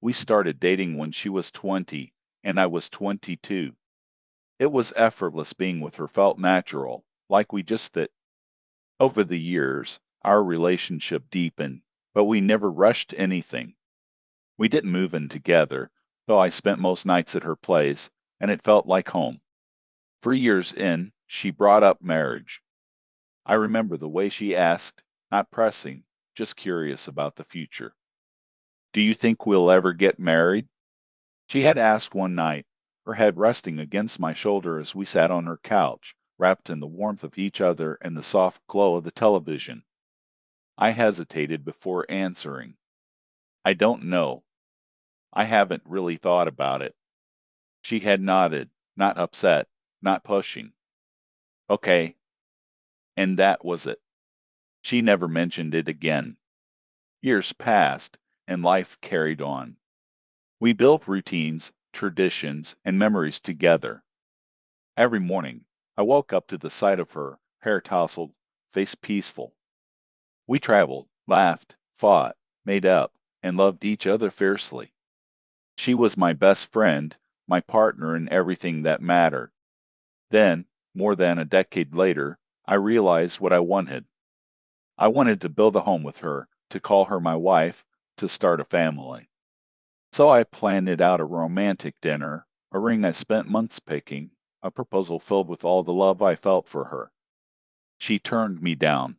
We started dating when she was 20 and I was 22. It was effortless being with her, felt natural, like we just fit. Over the years, our relationship deepened, but we never rushed anything. We didn't move in together, though I spent most nights at her place, and it felt like home. 3 years in, she brought up marriage. I remember the way she asked, not pressing, just curious about the future. Do you think we'll ever get married? She had asked one night, her head resting against my shoulder as we sat on her couch, wrapped in the warmth of each other and the soft glow of the television. I hesitated before answering. I don't know. I haven't really thought about it. She had nodded, not upset, not pushing. Okay, and that was it. She never mentioned it again. Years passed, and life carried on. We built routines, traditions, and memories together. Every morning, I woke up to the sight of her, hair tousled, face peaceful. We traveled, laughed, fought, made up, and loved each other fiercely. She was my best friend, my partner in everything that mattered. Then, more than a decade later, I realized what I wanted. I wanted to build a home with her, to call her my wife, to start a family. So I planned it out: a romantic dinner, a ring I spent months picking, a proposal filled with all the love I felt for her. She turned me down.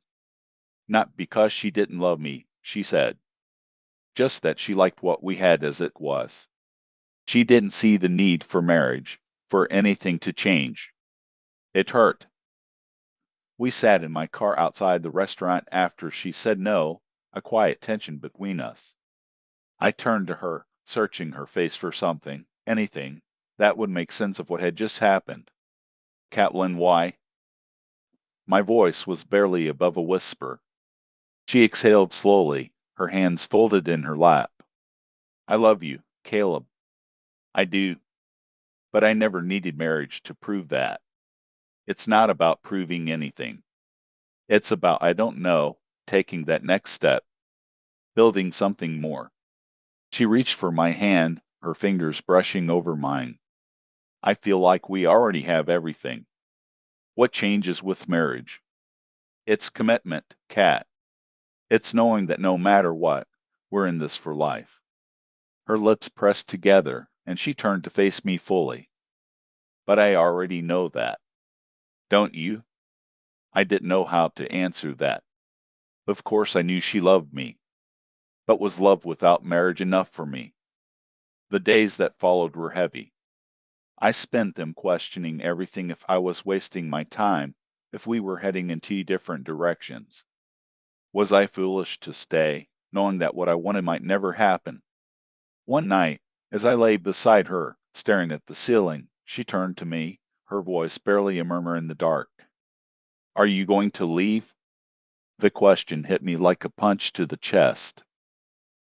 Not because she didn't love me, she said, just that she liked what we had as it was. She didn't see the need for marriage, for anything to change. It hurt. We sat in my car outside the restaurant after she said no, a quiet tension between us. I turned to her, searching her face for something, anything, that would make sense of what had just happened. Catlin, why? My voice was barely above a whisper. She exhaled slowly, her hands folded in her lap. I love you, Caleb. I do. But I never needed marriage to prove that. It's not about proving anything. It's about, I don't know, taking that next step, building something more. She reached for my hand, her fingers brushing over mine. I feel like we already have everything. What changes with marriage? It's commitment, Kat. It's knowing that no matter what, we're in this for life. Her lips pressed together, and she turned to face me fully. But I already know that. Don't you? I didn't know how to answer that. Of course I knew she loved me. But was love without marriage enough for me? The days that followed were heavy. I spent them questioning everything: if I was wasting my time, if we were heading in two different directions. Was I foolish to stay, knowing that what I wanted might never happen? One night, as I lay beside her, staring at the ceiling, she turned to me, her voice barely a murmur in the dark. Are you going to leave? The question hit me like a punch to the chest.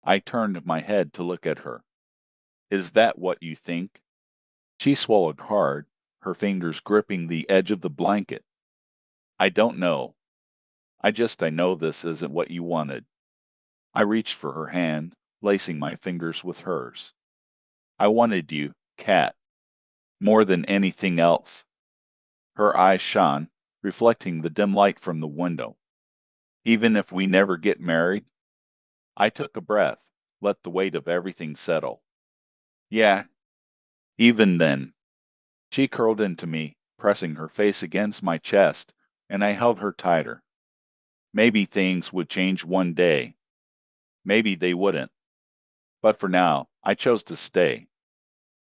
I turned my head to look at her. Is that what you think? She swallowed hard, her fingers gripping the edge of the blanket. I don't know. I know this isn't what you wanted. I reached for her hand, lacing my fingers with hers. I wanted you, Kat, more than anything else. Her eyes shone, reflecting the dim light from the window. Even if we never get married? I took a breath, let the weight of everything settle. Yeah, even then. She curled into me, pressing her face against my chest, and I held her tighter. Maybe things would change one day. Maybe they wouldn't. But for now, I chose to stay.